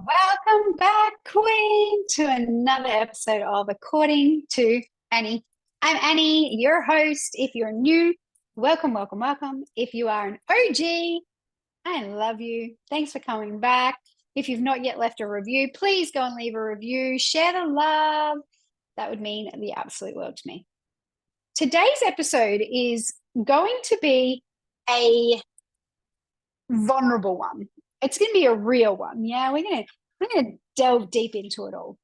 Welcome back, Queen, to another episode of According to Annie. I'm Annie, your host. If you're new, welcome, welcome, welcome. If you are an OG, I love you. Thanks for coming back. If you've not yet left a review, please go and leave a review. Share the love. That would mean the absolute world to me. Today's episode is going to be a vulnerable one. It's going to be a real one. Yeah, we're gonna delve deep into it all.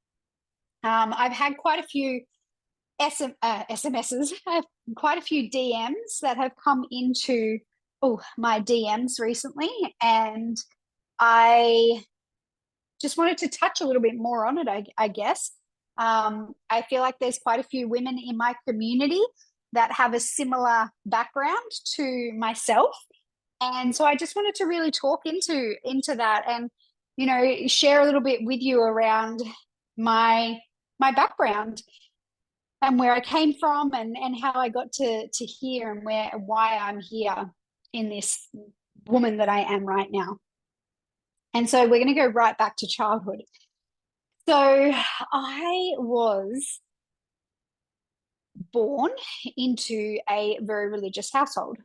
I've had quite a few SMSs, quite a few DMs that have come into my DMs recently, and I just wanted to touch a little bit more on it. I guess I feel like there's quite a few women in my community that have a similar background to myself, and so I just wanted to really talk into that and share a little bit with you around my background and where I came from and how I got to here and why I'm here in this woman that I am right now. And so we're going to go right back to childhood. So I was born into a very religious household.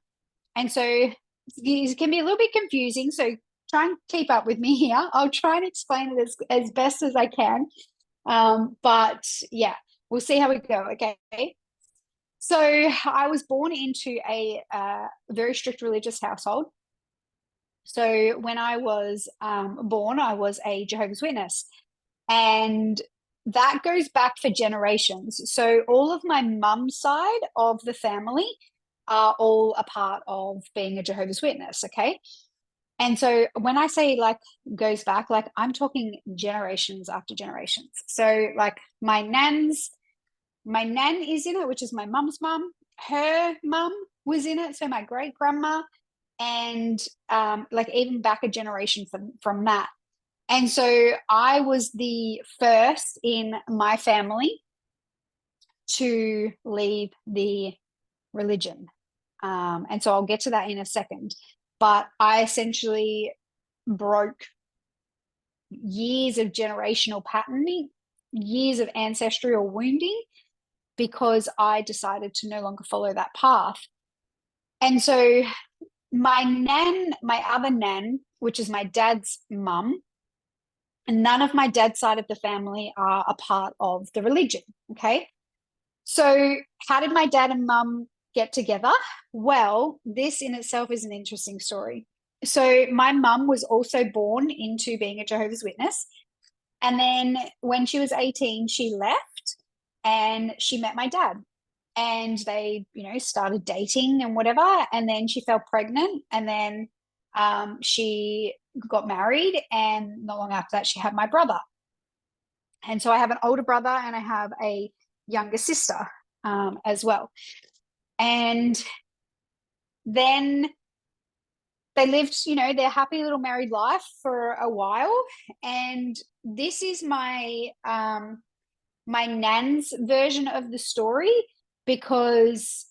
And so it can be a little bit confusing. So try and keep up with me here. I'll try and explain it as best as I can. But yeah, we'll see how we go. Okay. So I was born into a very strict religious household. So when I was born, I was a Jehovah's Witness. And that goes back for generations. So all of my mum's side of the family are all a part of being a Jehovah's Witness. Okay. And so when I say like goes back, like I'm talking generations after generations. So like my nan is in it, which is my mum's mum. Her mum was in it. So my great grandma, and like even back a generation from that. And so I was the first in my family to leave the religion. And so I'll get to that in a second. But I essentially broke years of generational patterning, years of ancestral wounding, because I decided to no longer follow that path. And so my other nan, which is my dad's mum, and none of my dad's side of the family are a part of the religion. Okay. So how did my dad and mum get together? Well, this in itself is an interesting story. So my mum was also born into being a Jehovah's Witness. And then when she was 18, she left and she met my dad. And they, started dating and whatever. And then she fell pregnant. And then she got married. And not long after that, she had my brother. And so I have an older brother and I have a younger sister as well. And then they lived, their happy little married life for a while. And this is my my nan's version of the story, because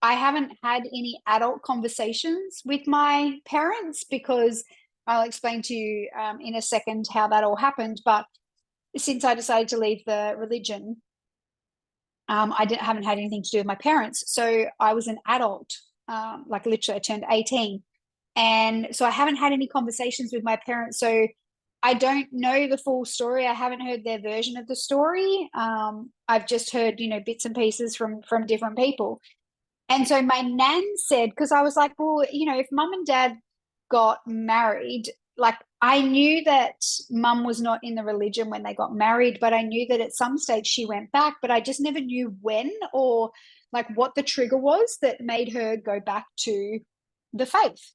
I haven't had any adult conversations with my parents, because I'll explain to you in a second how that all happened. But since I decided to leave the religion, I haven't had anything to do with my parents. So I was an adult, like literally I turned 18. And so I haven't had any conversations with my parents. So I don't know the full story. I haven't heard their version of the story. I've just heard, bits and pieces from different people. And so my nan said, because I was like, well, if mum and dad got married, like I knew that mum was not in the religion when they got married, but I knew that at some stage she went back, but I just never knew when or like what the trigger was that made her go back to the faith.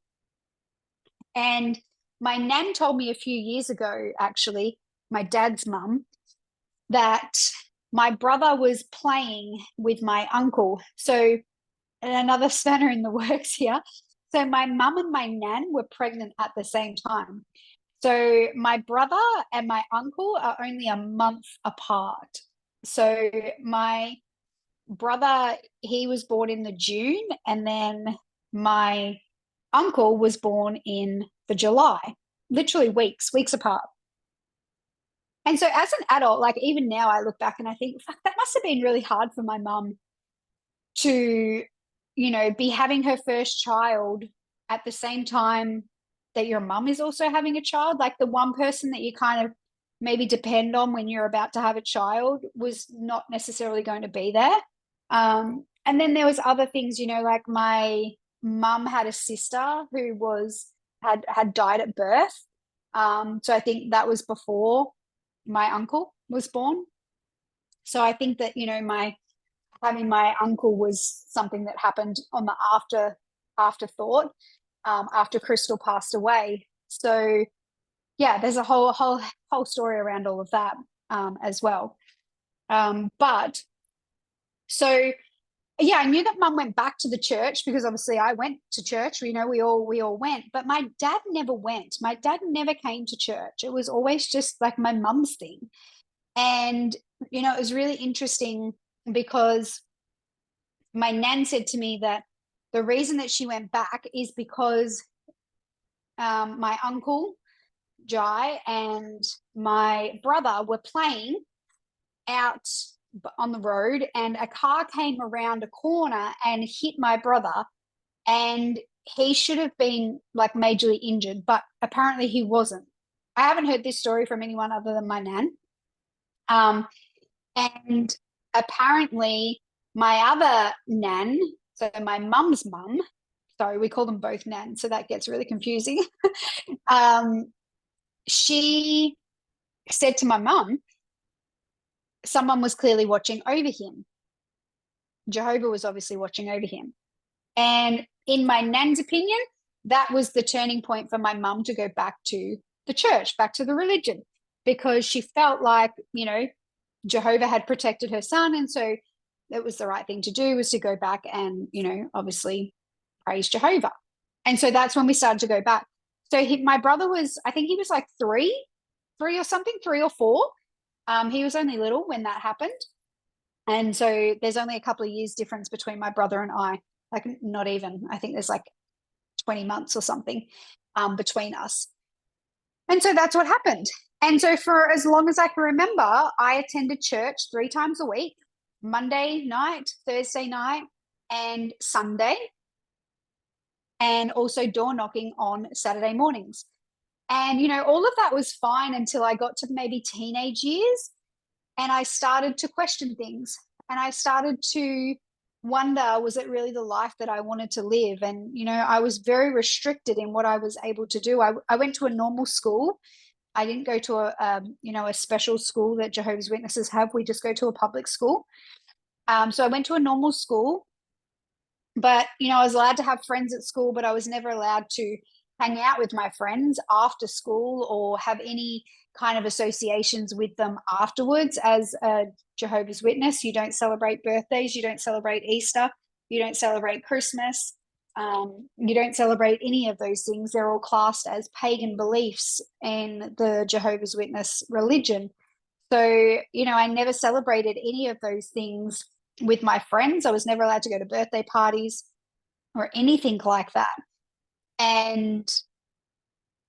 And my nan told me a few years ago, actually, my dad's mum, that my brother was playing with my uncle. So another spanner in the works here. So my mum and my nan were pregnant at the same time. So my brother and my uncle are only a month apart. So my brother, he was born in the June, and then my uncle was born in the July, literally weeks apart. And so as an adult, like even now I look back and I think, fuck, that must have been really hard for my mum to, be having her first child at the same time that your mum is also having a child. Like the one person that you kind of maybe depend on when you're about to have a child was not necessarily going to be there. And then there was other things, like my mum had a sister who had died at birth. So I think that was before my uncle was born. So I think that, my having my uncle was something that happened on the afterthought, after Crystal passed away. So yeah, there's a whole story around all of that, as well. But so yeah, I knew that mum went back to the church because obviously I went to church. We all went, but my dad never went. My dad never came to church. It was always just like my mum's thing. And it was really interesting because my nan said to me that the reason that she went back is because my uncle Jai and my brother were playing out on the road, and a car came around a corner and hit my brother, and he should have been like majorly injured, but apparently he wasn't. I haven't heard this story from anyone other than my nan. And apparently my other nan, so my mum's mum, sorry, we call them both nan, so that gets really confusing. She said to my mum, someone was clearly watching over him. Jehovah was obviously watching over him. And in my nan's opinion, that was the turning point for my mum to go back to the church, back to the religion, because she felt like, Jehovah had protected her son. And so it was the right thing to do, was to go back and, obviously praise Jehovah. And so that's when we started to go back. So my brother was, I think he was like three or something, 3 or 4. He was only little when that happened. And so there's only a couple of years difference between my brother and I, like not even, I think there's like 20 months or something, between us. And so that's what happened. And so for as long as I can remember, I attended church 3 times a week, Monday night, Thursday night, and Sunday, and also door knocking on Saturday mornings. And, all of that was fine until I got to maybe teenage years, and I started to question things, and I started to wonder, was it really the life that I wanted to live? And, I was very restricted in what I was able to do. I went to a normal school. I didn't go to a special school that Jehovah's Witnesses have. We just go to a public school. So I went to a normal school, but, I was allowed to have friends at school, but I was never allowed to hang out with my friends after school or have any kind of associations with them afterwards. As a Jehovah's Witness, you don't celebrate birthdays, you don't celebrate Easter, you don't celebrate Christmas, you don't celebrate any of those things. They're all classed as pagan beliefs in the Jehovah's Witness religion. So, I never celebrated any of those things with my friends. I was never allowed to go to birthday parties or anything like that. And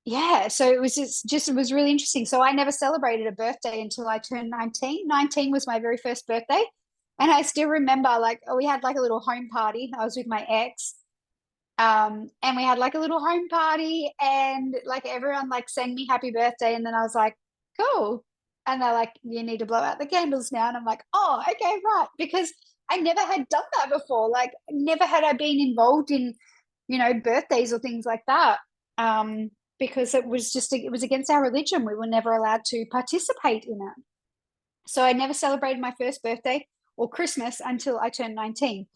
yeah, so it was just it was really interesting. So I never celebrated a birthday until I turned 19. 19 was my very first birthday. And I still remember, like, we had like a little home party. I was with my ex. And we had like a little home party, and like everyone like sang me happy birthday. And then I was like, cool. And they're like, you need to blow out the candles now. And I'm like, oh, okay, right. Because I never had done that before. Like, never had I been involved in, birthdays or things like that. Because it was against our religion. We were never allowed to participate in it. So I never celebrated my first birthday or Christmas until I turned 19.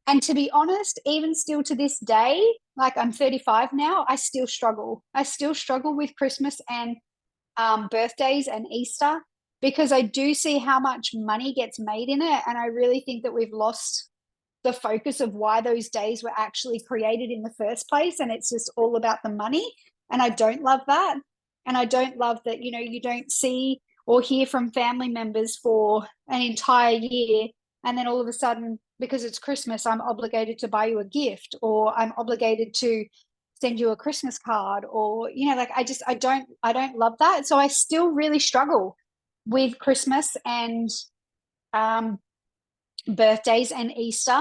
And to be honest, even still to this day, like I'm 35 now, I still struggle. I still struggle with Christmas and birthdays and Easter, because I do see how much money gets made in it. And I really think that we've lost the focus of why those days were actually created in the first place. And it's just all about the money. And I don't love that. And I don't love that, you don't see or hear from family members for an entire year. And then all of a sudden, because it's Christmas, I'm obligated to buy you a gift, or I'm obligated to send you a Christmas card, or, like I don't love that. So I still really struggle with Christmas and um, birthdays and Easter.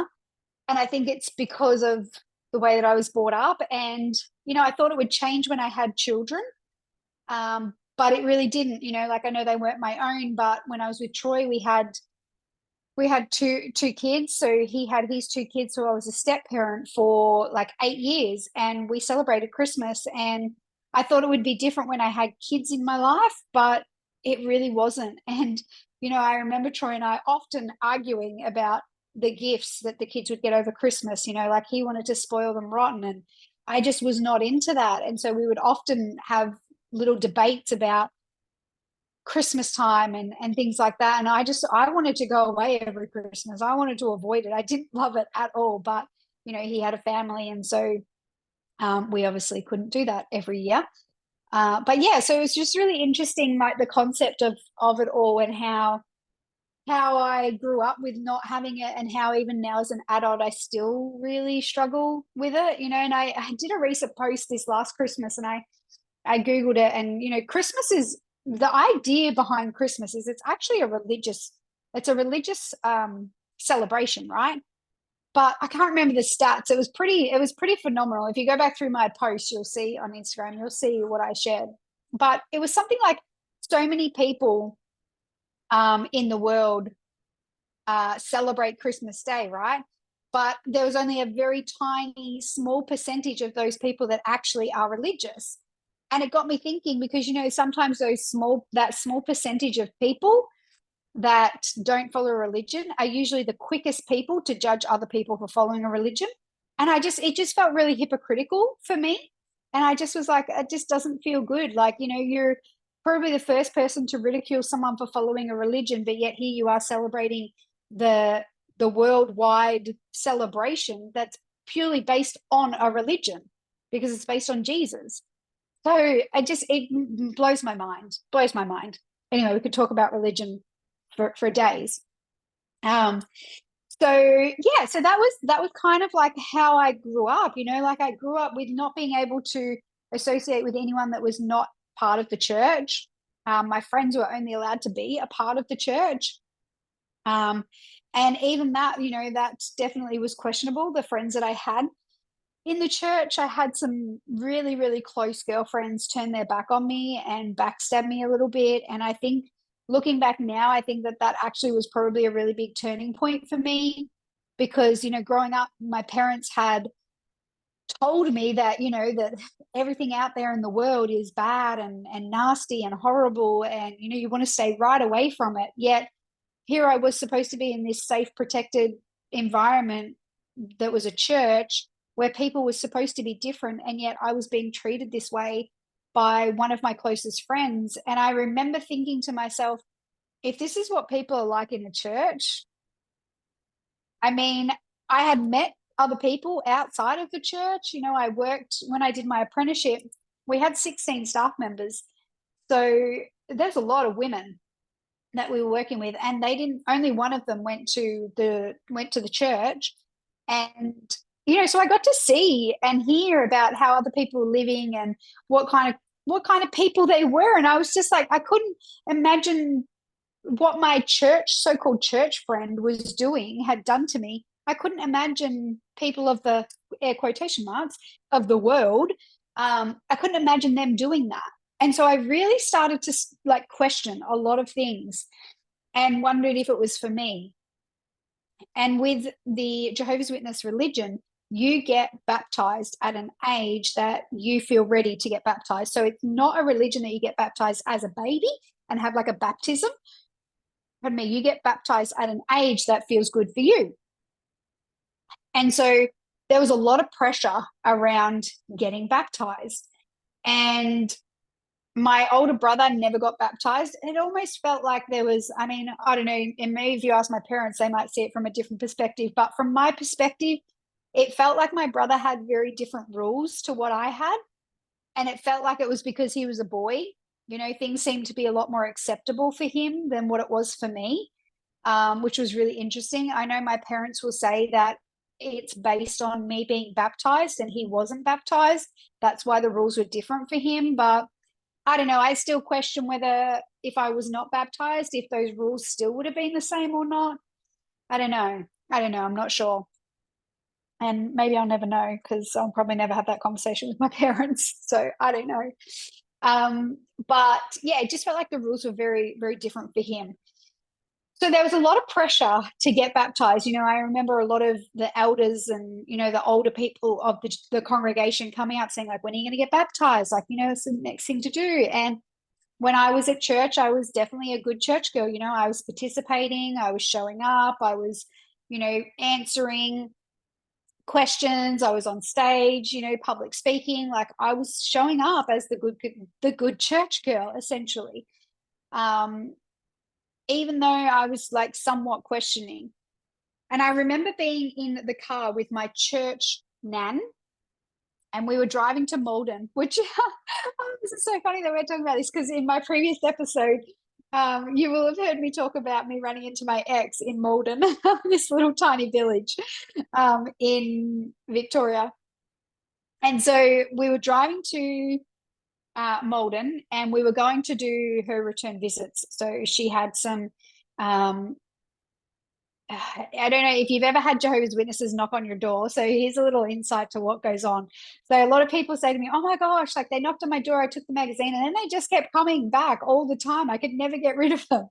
And I think it's because of the way that I was brought up. And, I thought it would change when I had children. But it really didn't, like I know they weren't my own, but when I was with Troy, we had two kids. So he had his two kids, so I was a step parent for like 8 years, and we celebrated Christmas. And I thought it would be different when I had kids in my life, but it really wasn't. And I remember Troy and I often arguing about the gifts that the kids would get over Christmas. Like he wanted to spoil them rotten, and I just was not into that. And so we would often have little debates about Christmas time and things like that. And I wanted to go away every Christmas. I wanted to avoid it. I didn't love it at all. But he had a family, and so we obviously couldn't do that every year. But yeah, so it was just really interesting, like the concept of it all, and how I grew up with not having it, and how even now as an adult I still really struggle with it. And I did a recent post this last Christmas, and I Googled it, and Christmas is the idea behind Christmas is it's actually a religious celebration, right? But I can't remember the stats. It was pretty phenomenal. If you go back through my post, you'll see on Instagram, you'll see what I shared. But it was something like so many people in the world celebrate Christmas Day, right? But there was only a very tiny, small percentage of those people that actually are religious. And it got me thinking, because sometimes that small percentage of people that don't follow a religion are usually the quickest people to judge other people for following a religion. And it just felt really hypocritical for me. And I just was like, it just doesn't feel good. Like, you're probably the first person to ridicule someone for following a religion, but yet here you are celebrating the worldwide celebration that's purely based on a religion, because it's based on Jesus. So it blows my mind. Anyway, we could talk about religion for days. Um, so yeah, so that was kind of like how I grew up. Like I grew up with not being able to associate with anyone that was not part of the church. My friends were only allowed to be a part of the church. And even that, that definitely was questionable. The friends that I had in the church, I had some really, really close girlfriends turn their back on me and backstab me a little bit. And I think looking back now, I think that actually was probably a really big turning point for me, because, growing up, my parents had told me that, that everything out there in the world is bad and nasty and horrible. And, you want to stay right away from it. Yet here I was supposed to be in this safe, protected environment that was a church where people were supposed to be different, and yet I was being treated this way by one of my closest friends. And I remember thinking to myself, if this is what people are like in a church, I mean, I had met other people outside of the church. I worked, when I did my apprenticeship, we had 16 staff members. So there's a lot of women that we were working with, and they didn't, only one of them went to the church. And so I got to see and hear about how other people were living and what kind of people they were. And I was just like, I couldn't imagine what my so-called church friend was doing, had done to me. I couldn't imagine people of the air quotation marks of the world. I couldn't imagine them doing that. And so I really started to like question a lot of things and wondered if it was for me. And with the Jehovah's Witness religion, you get baptized at an age that you feel ready to get baptized. So it's not a religion that you get baptized as a baby and have like a baptism. Pardon me, you get baptized at an age that feels good for you. And so there was a lot of pressure around getting baptized. And my older brother never got baptized. It almost felt like there was, I mean, I don't know, and maybe if you ask my parents, they might see it from a different perspective. But from my perspective, it felt like my brother had very different rules to what I had. And it felt like it was because he was a boy. Things seemed to be a lot more acceptable for him than what it was for me, which was really interesting. I know my parents will say that it's based on me being baptized and he wasn't baptized. That's why the rules were different for him. But I don't know. I still question whether if I was not baptized, if those rules still would have been the same or not. I don't know. I don't know. I'm not sure. And maybe I'll never know because I'll probably never have that conversation with my parents. So I don't know. But yeah, it just felt like the rules were very, very different for him. So there was a lot of pressure to get baptized. I remember a lot of the elders and, the older people of the congregation coming up saying, like, when are you going to get baptized? Like, it's the next thing to do. And when I was at church, I was definitely a good church girl. I was participating, I was showing up, I was, answering questions, I was on stage, public speaking. Like, I was showing up as the good church girl, essentially. Even though I was like somewhat questioning. And I remember being in the car with my church nan, and we were driving to Malden, which this is so funny that we're talking about this because in my previous episode, you will have heard me talk about me running into my ex in Malden, this little tiny village in Victoria. And so we were driving to Malden, and we were going to do her return visits. So she had some I don't know if you've ever had Jehovah's Witnesses knock on your door. So here's a little insight to what goes on. So a lot of people say to me, oh my gosh, like they knocked on my door, I took the magazine, and then they just kept coming back all the time. I could never get rid of them.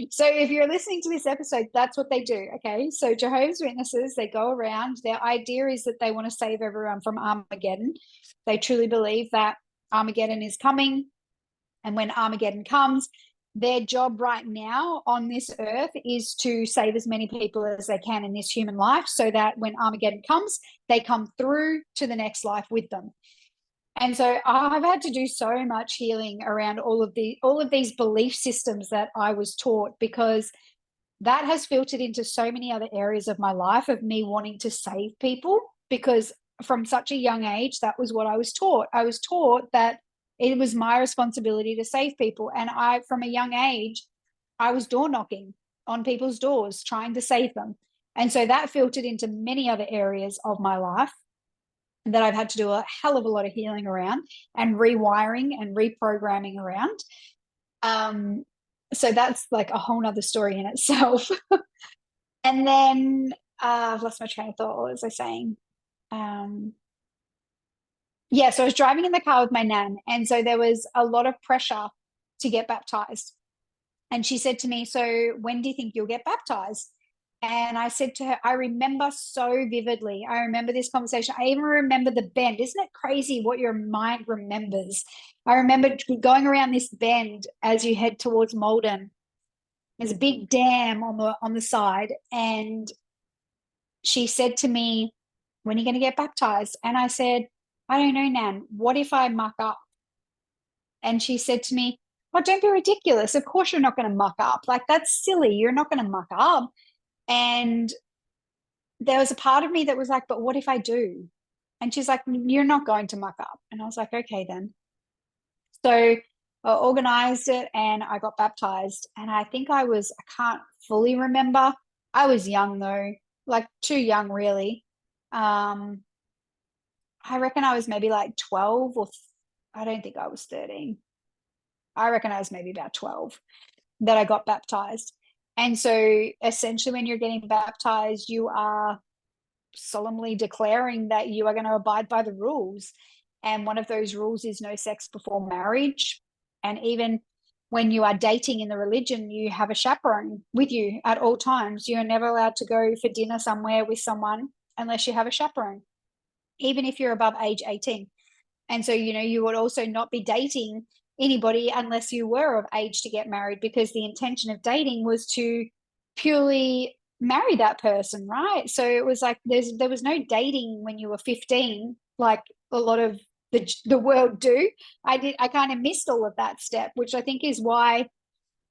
So if you're listening to this episode, that's what they do. Okay. So Jehovah's Witnesses, they go around. Their idea is that they want to save everyone from Armageddon. They truly believe that Armageddon is coming. And when Armageddon comes, their job right now on this earth is to save as many people as they can in this human life so that when Armageddon comes, they come through to the next life with them. And so I've had to do so much healing around all of these belief systems that I was taught, because that has filtered into so many other areas of my life of me wanting to save people, because from such a young age, that was what I was taught. I was taught that it was my responsibility to save people. And from a young age, I was door knocking on people's doors, trying to save them. And so that filtered into many other areas of my life that I've had to do a hell of a lot of healing around and rewiring and reprogramming around. So that's like a whole nother story in itself. And then I've lost my train of thought. What was I saying? Yeah, so I was driving in the car with my nan, and so there was a lot of pressure to get baptized. And she said to me, so when do you think you'll get baptized? And I said to her, I remember so vividly. I remember this conversation. I even remember the bend. Isn't it crazy what your mind remembers? I remember going around this bend as you head towards Malden. There's a big dam on the side, and she said to me, when are you going to get baptized? And I said, I don't know, Nan. What if I muck up? And she said to me, oh, don't be ridiculous. Of course you're not going to muck up. Like, that's silly. You're not going to muck up. And there was a part of me that was like, but what if I do? And she's like, you're not going to muck up. And I was like, okay, then. So I organized it and I got baptized. And I think I can't fully remember. I was young though, like too young, really. I reckon I was maybe like 12, or I don't think I was 13. I reckon I was maybe about 12 that I got baptized. And so essentially when you're getting baptized, you are solemnly declaring that you are going to abide by the rules. And one of those rules is no sex before marriage. And even when you are dating in the religion, you have a chaperone with you at all times. You're never allowed to go for dinner somewhere with someone unless you have a chaperone, even if you're above age 18. And so, you would also not be dating anybody unless you were of age to get married, because the intention of dating was to purely marry that person, right? So it was like there was no dating when you were 15, like a lot of the world do. I kind of missed all of that step, which I think is why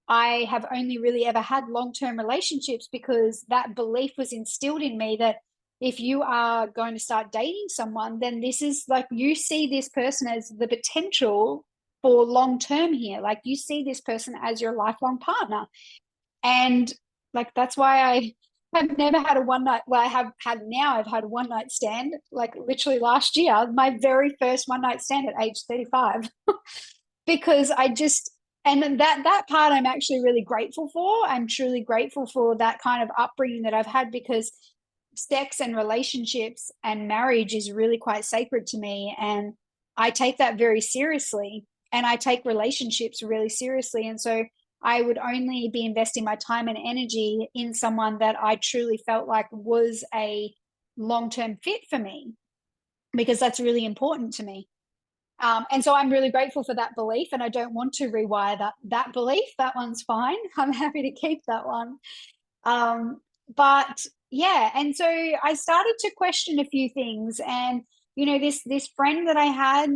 I have only really ever had long-term relationships, because that belief was instilled in me that if you are going to start dating someone, then this is like, you see this person as the potential for long-term here. Like, you see this person as your lifelong partner. And like, that's why I've never had a one night, well, I've had a one night stand, like literally last year, my very first one night stand at age 35. because I just, and that part I'm actually really grateful for. I'm truly grateful for that kind of upbringing that I've had, because sex and relationships and marriage is really quite sacred to me, and I take that very seriously, and I take relationships really seriously. And so I would only be investing my time and energy in someone that I truly felt like was a long-term fit for me, because that's really important to me. And so I'm really grateful for that belief, and I don't want to rewire that belief. That one's fine. I'm happy to keep that one. But yeah, and so I started to question a few things, and this friend that I had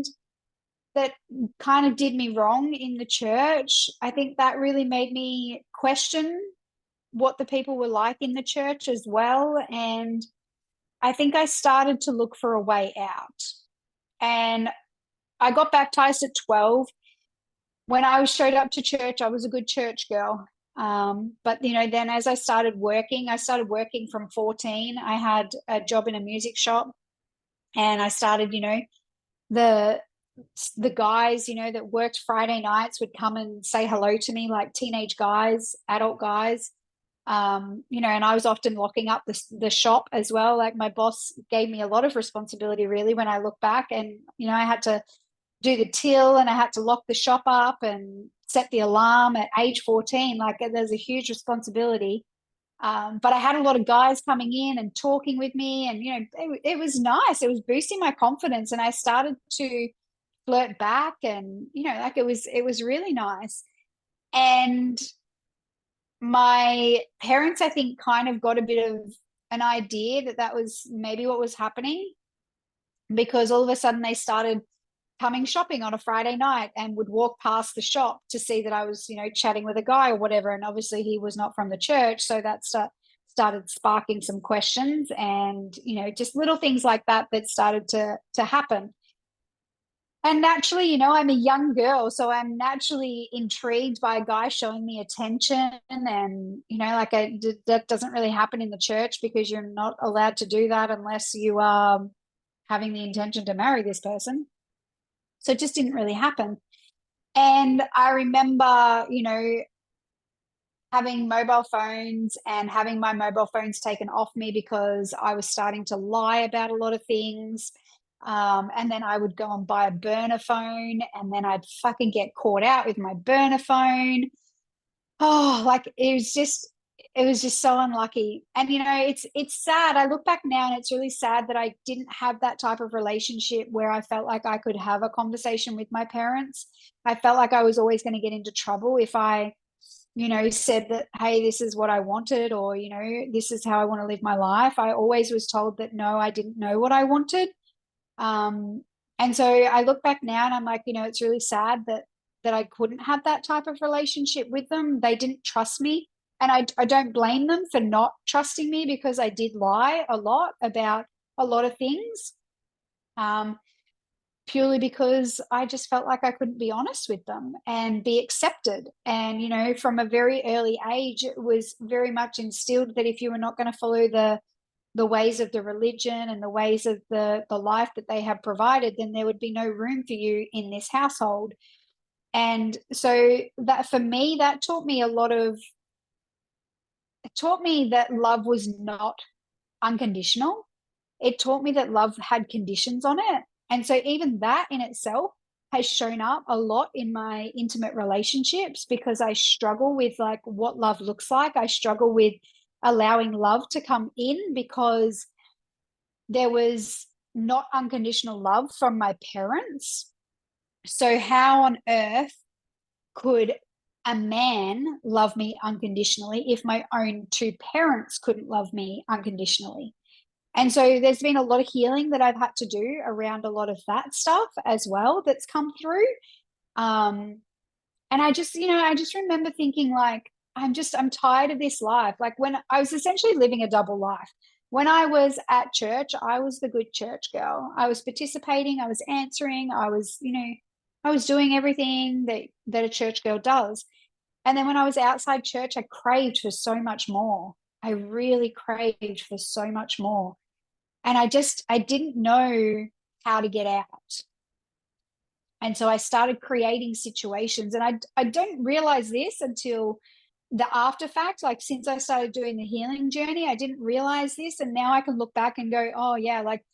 that kind of did me wrong in the church, I think that really made me question what the people were like in the church as well. And I think I started to look for a way out. And I got baptized at 12. When I showed up to church, I was a good church girl. But then as I started working from 14. I had a job in a music shop, and I started, the the guys, that worked Friday nights would come and say hello to me, like teenage guys, adult guys. And I was often locking up the shop as well. Like, my boss gave me a lot of responsibility, really, when I look back, and I had to do the till, and I had to lock the shop up and set the alarm at age 14. Like, there's a huge responsibility. But I had a lot of guys coming in and talking with me, and it was nice. It was boosting my confidence, and I started to flirt back, and like, it was really nice. And my parents, I think, kind of got a bit of an idea that that was maybe what was happening, because all of a sudden they started coming shopping on a Friday night and would walk past the shop to see that I was, chatting with a guy or whatever. And obviously he was not from the church. So that started sparking some questions, and, just little things like that started to happen. And naturally, I'm a young girl, so I'm naturally intrigued by a guy showing me attention. And, like, that doesn't really happen in the church, because you're not allowed to do that unless you are having the intention to marry this person. So it just didn't really happen. And I remember, having mobile phones and having my mobile phones taken off me, because I was starting to lie about a lot of things. And then I would go and buy a burner phone, and then I'd fucking get caught out with my burner phone. Oh, like, it was just so unlucky. And it's sad. I look back now, and it's really sad that I didn't have that type of relationship where I felt like I could have a conversation with my parents. I felt like I was always going to get into trouble if I said that, hey, this is what I wanted, or this is how I want to live my life. I always was told that no, I didn't know what I wanted. um and so I look back now, and I'm like, it's really sad that I couldn't have that type of relationship with them. They didn't trust me, and I don't blame them for not trusting me, because I did lie a lot about a lot of things. um Purely because I just felt like I couldn't be honest with them and be accepted. And, from a very early age, it was very much instilled that if you were not going to follow the ways of the religion and the ways of the life that they have provided, then there would be no room for you in this household. And so that, for me, that taught me a lot of, it taught me that love was not unconditional. It taught me that love had conditions on it. And so even that in itself has shown up a lot in my intimate relationships, because I struggle with, like, what love looks like. I struggle with allowing love to come in, because there was not unconditional love from my parents. So how on earth could a man love me unconditionally if my own two parents couldn't love me unconditionally? And so there's been a lot of healing that I've had to do around a lot of that stuff as well that's come through. Um, and I just remember thinking, like, I'm tired of this life. Like, when I was essentially living a double life. When I was at church, I was the good church girl. I was participating, I was answering, I was doing everything that a church girl does. And then when I was outside church, I craved for so much more. I really craved for so much more. And I didn't know how to get out. And so I started creating situations, and I don't realize this until the after fact. Like, since I started doing the healing journey, I didn't realize this. And now I can look back and go, oh yeah, like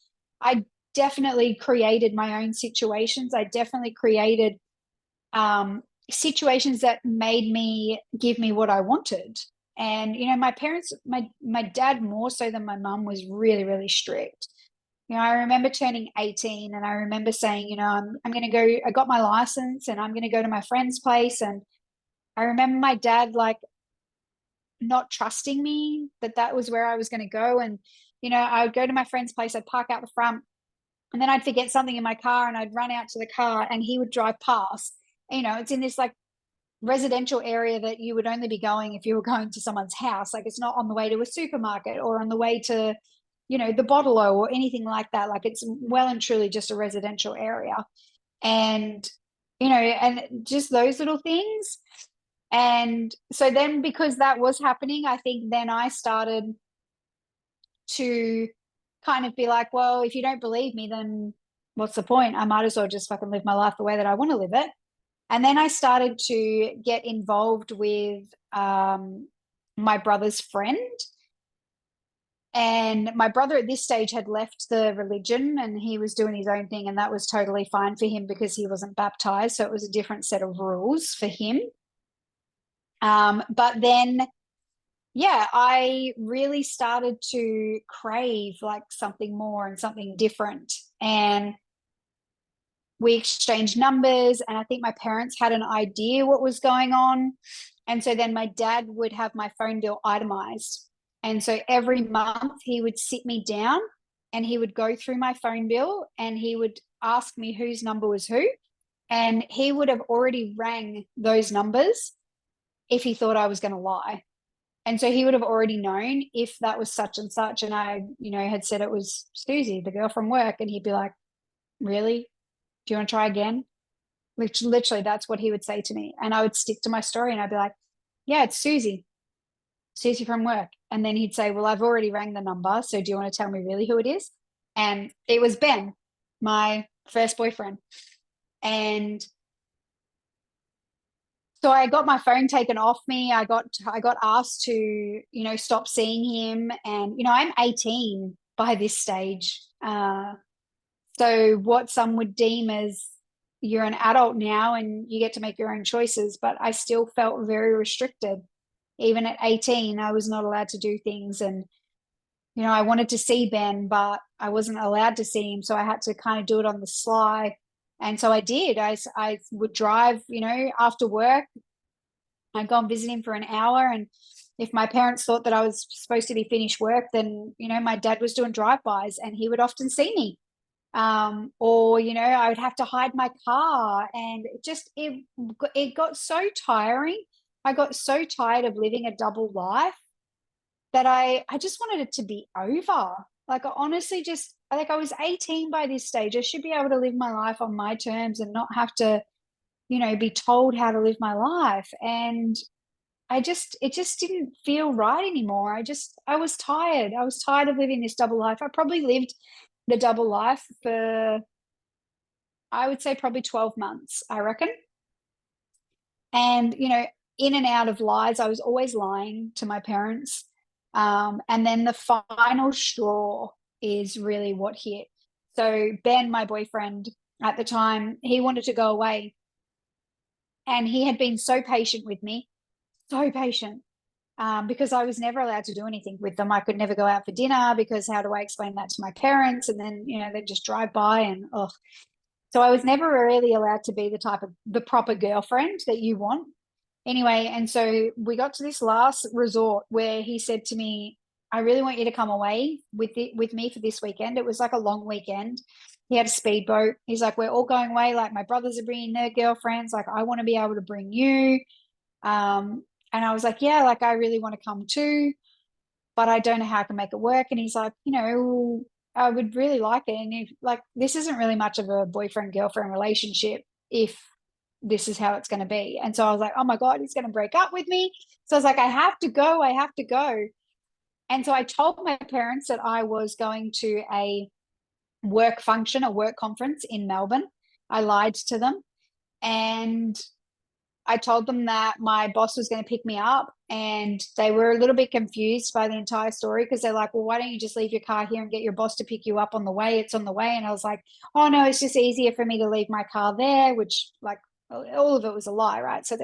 I definitely created my own situations. I definitely created situations that made me give me what I wanted. And, you know, my parents, my dad more so than my mum was really, really strict. You know, I remember turning 18 and I remember saying, you know, I'm going to go, I got my license and I'm going to go to my friend's place. And I remember my dad like not trusting me that that was where I was going to go. And, you know, I would go to my friend's place, I'd park out the front, and then I'd forget something in my car and I'd run out to the car and he would drive past. You know, it's in this like residential area that you would only be going if you were going to someone's house. Like, it's not on the way to a supermarket or on the way to, you know, the bottle-o or anything like that. Like, it's well and truly just a residential area. And, you know, and just those little things. And so then, because that was happening, I think then I started to kind of be like, well, if you don't believe me, then what's the point? I might as well just fucking live my life the way that I want to live it. And then I started to get involved with my brother's friend. And my brother at this stage had left the religion and he was doing his own thing. And that was totally fine for him because he wasn't baptized. So it was a different set of rules for him. But then, yeah, I really started to crave like something more and something different. And we exchanged numbers, and I think my parents had an idea what was going on. And so then my dad would have my phone bill itemized. And so every month he would sit me down and he would go through my phone bill and he would ask me whose number was who. And he would have already rang those numbers if he thought I was going to lie. And so he would have already known if that was such and such. And I, you know, had said it was Susie, the girl from work. And he'd be like, really? Do you want to try again? Which literally that's what he would say to me. And I would stick to my story and I'd be like, yeah, it's Susie from work. And then he'd say, well, I've already rang the number. So do you want to tell me really who it is? And it was Ben, my first boyfriend. And so I got my phone taken off me. I got asked to, you know, stop seeing him. And, you know, I'm 18 by this stage. So what some would deem as you're an adult now and you get to make your own choices, but I still felt very restricted. Even at 18, I was not allowed to do things. And, you know, I wanted to see Ben, but I wasn't allowed to see him. So I had to kind of do it on the sly. And so I did. I would drive, you know, after work. I'd go and visit him for an hour. And if my parents thought that I was supposed to be finished work, then, you know, my dad was doing drive-bys and he would often see me. Or, you know, I would have to hide my car. And it got so tiring. I got so tired of living a double life that I just wanted it to be over. Like, I honestly just, like, I was 18 by this stage. I should be able to live my life on my terms and not have to, you know, be told how to live my life. And it just didn't feel right anymore. I was tired. I was tired of living this double life. I probably lived the double life for, I would say, probably 12 months, I reckon. And, you know, in and out of lies, I was always lying to my parents. And then the final straw is really what hit. So Ben, my boyfriend at the time, he wanted to go away. And he had been so patient with me, so patient, because I was never allowed to do anything with them. I could never go out for dinner because how do I explain that to my parents? And then, you know, they'd just drive by and, oh. So I was never really allowed to be the proper girlfriend that you want. Anyway, and so we got to this last resort where he said to me, I really want you to come away with me for this weekend. It was like a long weekend. He had a speedboat. He's like, we're all going away. Like, my brothers are bringing their girlfriends. Like, I want to be able to bring you. And I was like, yeah, like, I really want to come too, but I don't know how I can make it work. And he's like, you know, I would really like it. And if, like, this isn't really much of a boyfriend-girlfriend relationship if this is how it's going to be. And so I was like, oh my God, he's going to break up with me. So I was like, I have to go. I have to go. And so I told my parents that I was going to a work function, a work conference in Melbourne. I lied to them, and I told them that my boss was going to pick me up, and they were a little bit confused by the entire story because they're like, well, why don't you just leave your car here and get your boss to pick you up on the way? It's on the way. And I was like, oh, no, it's just easier for me to leave my car there, which, like, all of it was a lie, right? So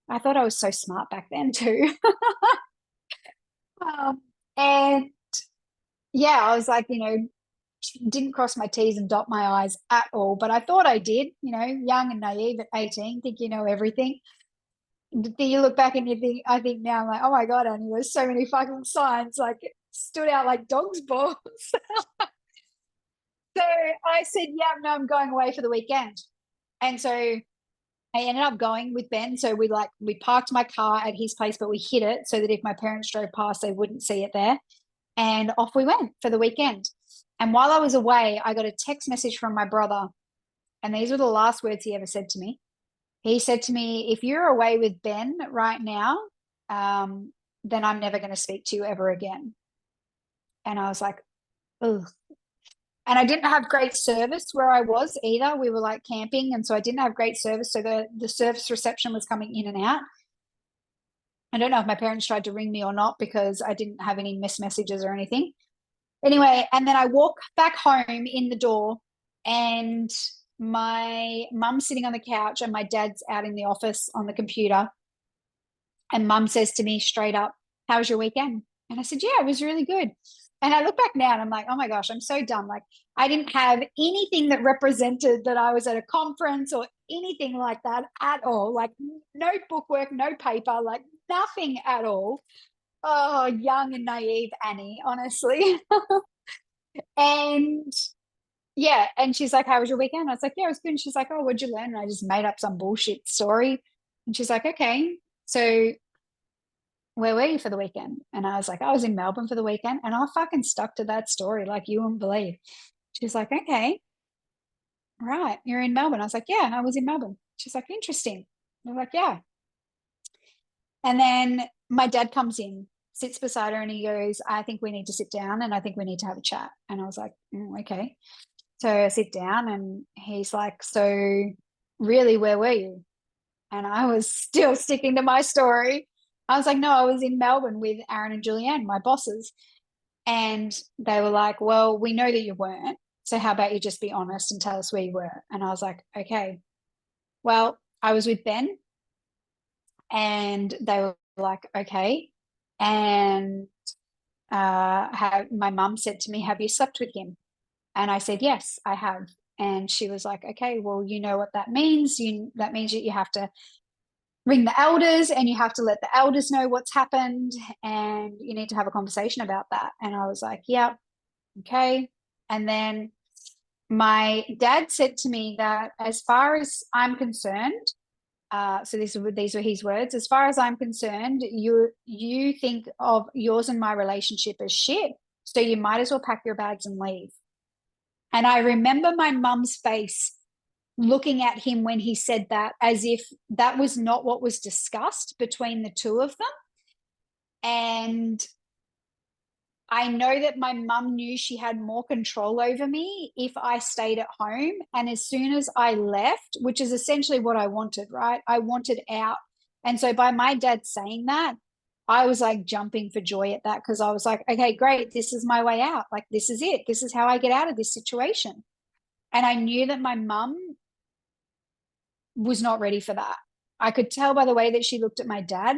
I thought I was so smart back then too. And yeah, I was like, didn't cross my T's and dot my I's at all, but I thought I did, young and naive at 18, think you know everything. You look back and you think, I think now, I'm like, oh my God, Annie, there's so many fucking signs, like, stood out like dog's balls. So I said, yeah, no, I'm going away for the weekend. And so I ended up going with Ben. So we parked my car at his place, but we hid it so that if my parents drove past, they wouldn't see it there. And off we went for the weekend. And while I was away, I got a text message from my brother. And these were the last words he ever said to me. He said to me, if you're away with Ben right now, then I'm never going to speak to you ever again. And I was like, ugh. And I didn't have great service where I was either. We were like camping, and so I didn't have great service. So the service reception was coming in and out. I don't know if my parents tried to ring me or not because I didn't have any missed messages or anything. Anyway, and then I walk back home in the door, and my mum's sitting on the couch and my dad's out in the office on the computer. And mum says to me straight up, how was your weekend? And I said, yeah, it was really good. And I look back now and I'm like, oh my gosh, I'm so dumb. Like, I didn't have anything that represented that I was at a conference or anything like that at all. Like, no bookwork, no paper, like nothing at all. Oh, young and naive Annie, honestly. And yeah, and she's like, how was your weekend? I was like, yeah, it was good. And she's like, oh, what'd you learn? And I just made up some bullshit story. And she's like, okay, so where were you for the weekend? And I was like, I was in Melbourne for the weekend. And I fucking stuck to that story like you wouldn't believe. She's like, okay, right, you're in Melbourne. I was like, yeah, I was in Melbourne. She's like, interesting. I was like, yeah. And then my dad comes in, sits beside her, and he goes, I think we need to sit down and I think we need to have a chat. And I was like, okay. So I sit down and he's like, so really, where were you? And I was still sticking to my story. I was like, no, I was in Melbourne with Aaron and Julianne, my bosses. And they were like, well, we know that you weren't. So how about you just be honest and tell us where you were? And I was like, okay. Well, I was with Ben. And they were like, okay. And my mum said to me, have you slept with him? And I said, yes, I have. And she was like, okay, well, you know what that means. That means that you have to ring the elders and you have to let the elders know what's happened and you need to have a conversation about that. And I was like, yeah, okay. And then my dad said to me that as far as I'm concerned, so these were his words, as far as I'm concerned, you think of yours and my relationship as shit, so you might as well pack your bags and leave. And I remember my mum's face looking at him when he said that, as if that was not what was discussed between the two of them. And I know that my mum knew she had more control over me if I stayed at home. And as soon as I left, which is essentially what I wanted, right? I wanted out. And so by my dad saying that, I was like jumping for joy at that because I was like, okay, great. This is my way out. Like, this is it. This is how I get out of this situation. And I knew that my mum was not ready for that. I could tell by the way that she looked at my dad.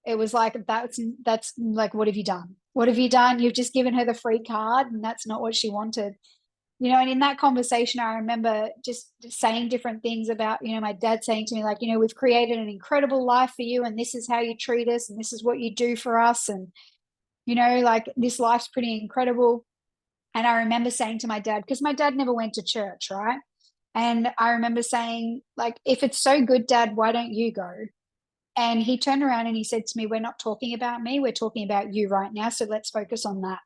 It was like, that's like, what have you done? What have you done? You've just given her the free card, and that's not what she wanted. And in that conversation, I remember just saying different things about, my dad saying to me, like, we've created an incredible life for you, and this is how you treat us, and this is what you do for us. And, like, this life's pretty incredible. And I remember saying to my dad, because my dad never went to church, right? And I remember saying, like, if it's so good, Dad, why don't you go? And he turned around and he said to me, we're not talking about me. We're talking about you right now. So let's focus on that.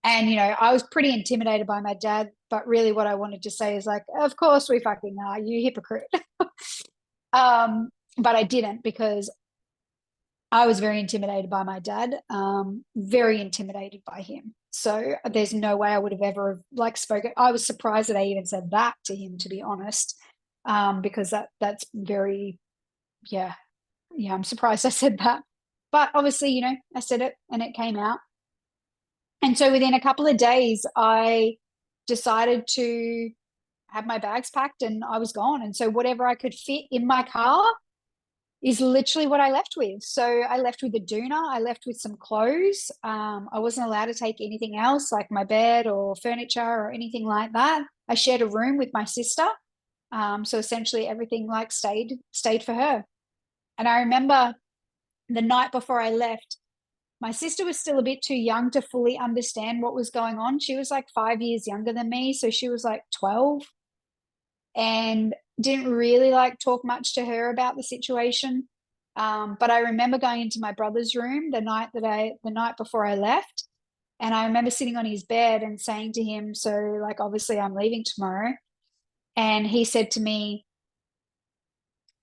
And, I was pretty intimidated by my dad. But really what I wanted to say is like, of course we fucking are, you hypocrite. But I didn't, because I was very intimidated by my dad, very intimidated by him. So there's no way I would have ever like spoken. I was surprised that I even said that to him, to be honest, because that's very, yeah, yeah. I'm surprised I said that, but obviously, I said it and it came out. And so within a couple of days, I decided to have my bags packed and I was gone. And so whatever I could fit in my car is literally what I left with. So I left with a doona. I left with some clothes. I wasn't allowed to take anything else, like my bed or furniture or anything like that. I shared a room with my sister. So essentially everything like stayed for her. And I remember the night before I left, my sister was still a bit too young to fully understand what was going on. She was like 5 years younger than me. So she was like 12 and didn't really like talk much to her about the situation. But I remember going into my brother's room the night before I left. And I remember sitting on his bed and saying to him, so like, obviously I'm leaving tomorrow. And he said to me,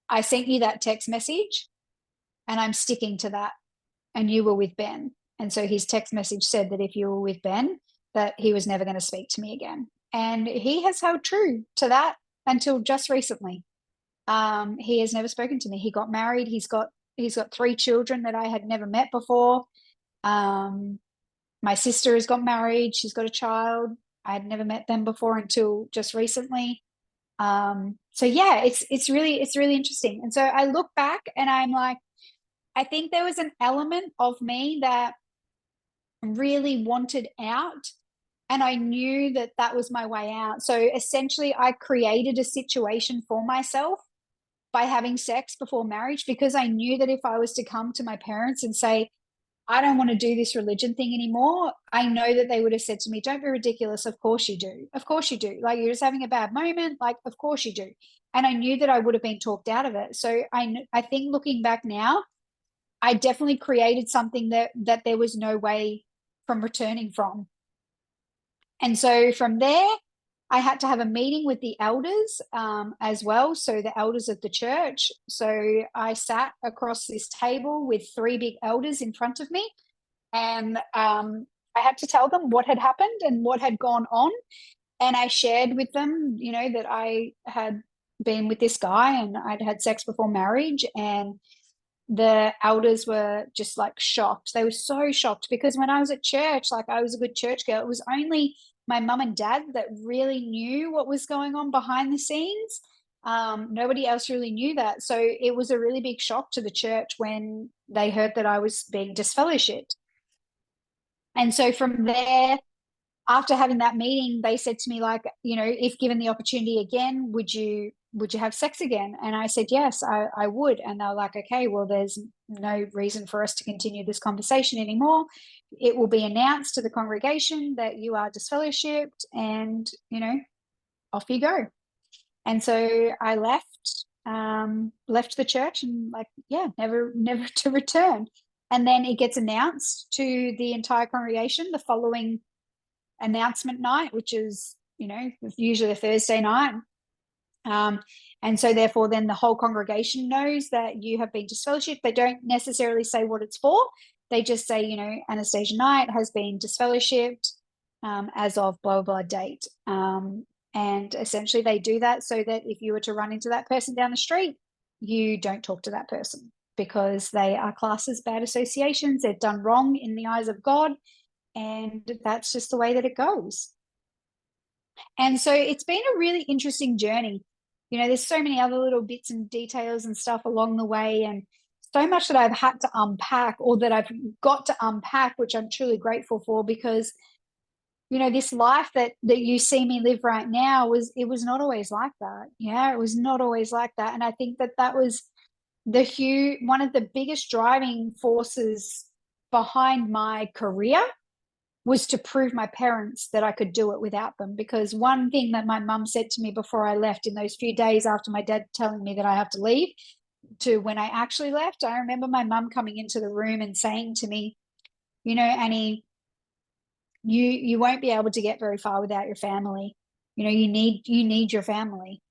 I sent you that text message and I'm sticking to that. And you were with Ben. And so his text message said that if you were with Ben, that he was never going to speak to me again. And he has held true to that until just recently. He has never spoken to me. He got married. He's got 3 children that I had never met before. My sister has got married. She's got a child. I had never met them before until just recently. So yeah, it's really interesting. And so I look back and I'm like, I think there was an element of me that really wanted out, and I knew that that was my way out. So essentially, I created a situation for myself by having sex before marriage, because I knew that if I was to come to my parents and say, I don't want to do this religion thing anymore, I know that they would have said to me, don't be ridiculous. Of course you do. Of course you do. Like, you're just having a bad moment. Like, of course you do. And I knew that I would have been talked out of it. So I think looking back now, I definitely created something that there was no way from returning from. And so from there, I had to have a meeting with the elders as well. So the elders of the church. So I sat across this table with 3 big elders in front of me. And I had to tell them what had happened and what had gone on. And I shared with them, that I had been with this guy and I'd had sex before marriage. And the elders were just like shocked. They were so shocked, because when I was at church, like, I was a good church girl. It was only my mum and dad that really knew what was going on behind the scenes. Nobody else really knew that. So it was a really big shock to the church when they heard that I was being disfellowshipped. And so from there, after having that meeting, they said to me, like, if given the opportunity again, would you have sex again? And I said, yes, I would. And they were like, okay, well, there's no reason for us to continue this conversation anymore. It will be announced to the congregation that you are disfellowshipped, and, off you go. And so I left the church, and, like, yeah, never to return. And then it gets announced to the entire congregation the following announcement night, which is, usually a Thursday night. And so therefore then the whole congregation knows that you have been disfellowshipped. They don't necessarily say what it's for. They just say, Anastasia Knight has been disfellowshipped as of blah, blah, blah date. And essentially they do that so that if you were to run into that person down the street, you don't talk to that person, because they are classed as bad associations. They've done wrong in the eyes of God. And that's just the way that it goes. And so it's been a really interesting journey. There's so many other little bits and details and stuff along the way, and so much that I've had to unpack, or that I've got to unpack, which I'm truly grateful for, because, this life that you see me live right now was not always like that. Yeah, it was not always like that. And I think that was one of the biggest driving forces behind my career, was to prove my parents that I could do it without them. Because one thing that my mum said to me before I left, in those few days after my dad telling me that I have to leave, to when I actually left, I remember my mum coming into the room and saying to me, Annie, you won't be able to get very far without your family. You need your family.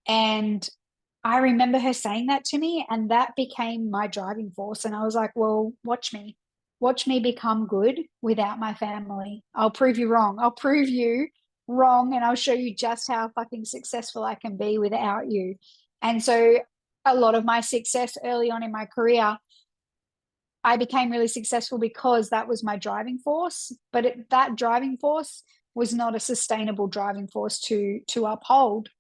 And I remember her saying that to me, and that became my driving force. And I was like, well, watch me become good without my family. I'll prove you wrong. I'll prove you wrong, and I'll show you just how fucking successful I can be without you. And so, a lot of my success early on in my career, I became really successful because that was my driving force. But that driving force was not a sustainable driving force to uphold,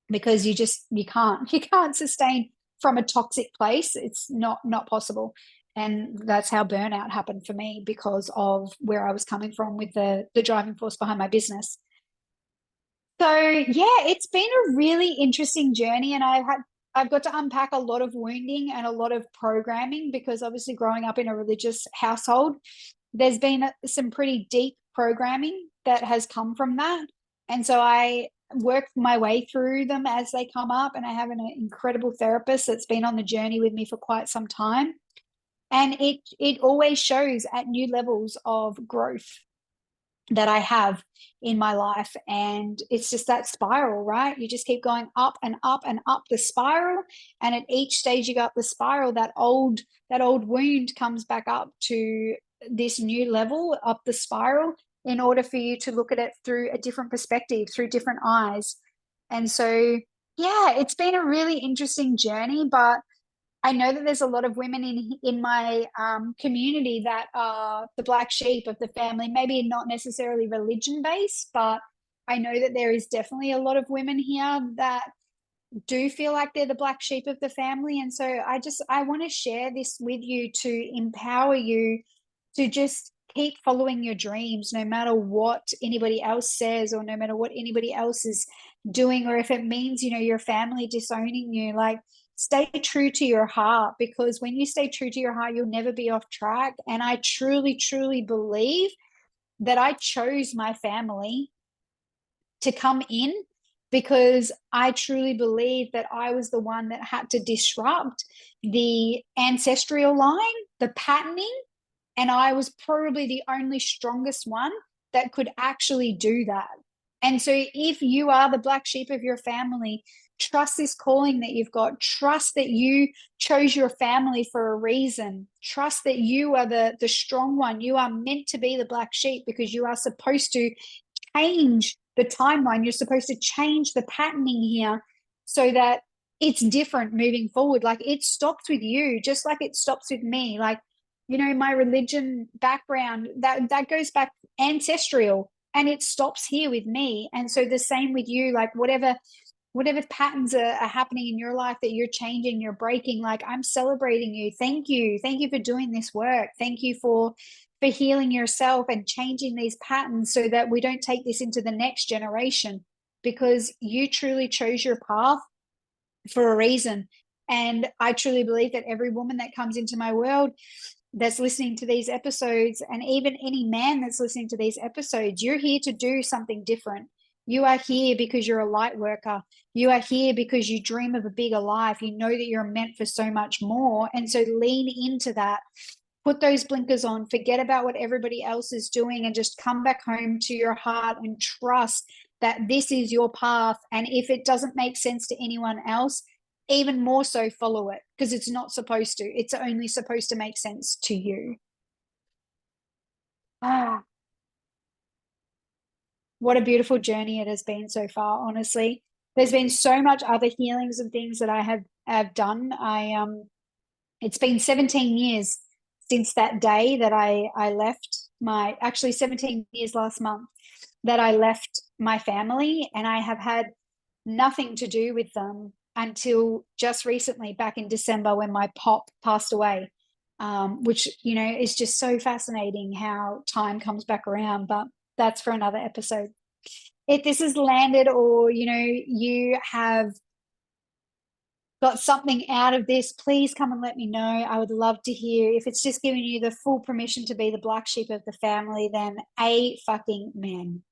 because you can't sustain from a toxic place. It's not possible. And that's how burnout happened for me, because of where I was coming from with the driving force behind my business. So yeah, it's been a really interesting journey, and I've got to unpack a lot of wounding and a lot of programming, because obviously growing up in a religious household, there's been some pretty deep programming that has come from that. And so I work my way through them as they come up. And I have an incredible therapist that's been on the journey with me for quite some time. And it always shows at new levels of growth that I have in my life. And it's just that spiral, right? You just keep going up and up and up the spiral. And at each stage you go up the spiral, that old wound comes back up to this new level up the spiral, in order for you to look at it through a different perspective, through different eyes. And so, yeah, it's been a really interesting journey, but I know that there's a lot of women in my community that are the black sheep of the family, maybe not necessarily religion based, but I know that there is definitely a lot of women here that do feel like they're the black sheep of the family. And so I want to share this with you to empower you to just keep following your dreams, no matter what anybody else says, or no matter what anybody else is doing, or if it means, your family disowning you. Like, stay true to your heart, because when you stay true to your heart, you'll never be off track. And I truly, truly believe that I chose my family to come in, because I truly believe that I was the one that had to disrupt the ancestral line, the patterning, and I was probably the only strongest one that could actually do that. And so, if you are the black sheep of your family, trust this calling that you've got. Trust that you chose your family for a reason. Trust that you are the strong one. You are meant to be the black sheep, because you are supposed to change the timeline. You're supposed to change the patterning here, so that it's different moving forward. Like, it stops with you, just like it stops with me. Like, my religion background, that goes back ancestral, and it stops here with me. And so the same with you. Like, whatever patterns are happening in your life that you're changing, you're breaking, like, I'm celebrating you. Thank you for doing this work. Thank you for healing yourself and changing these patterns, so that we don't take this into the next generation, because you truly chose your path for a reason. And I truly believe that every woman that comes into my world that's listening to these episodes, and even any man that's listening to these episodes, you're here to do something different. You are here because you're a light worker. You are here because you dream of a bigger life. You know that you're meant for so much more. And so lean into that. Put those blinkers on, forget about what everybody else is doing, and just come back home to your heart and trust that this is your path. And if it doesn't make sense to anyone else, even more so follow it, because it's not supposed to. It's only supposed to make sense to you. Ah, what a beautiful journey it has been so far, honestly. There's been so much other healings and things that I have done. It's been 17 years since that day that I left my, actually 17 years last month, that I left my family, and I have had nothing to do with them until just recently, back in December, when my pop passed away. Which, is just so fascinating how time comes back around. But that's for another episode. If this has landed, or you have got something out of this, please come and let me know. I would love to hear. If it's just giving you the full permission to be the black sheep of the family, then a fucking man.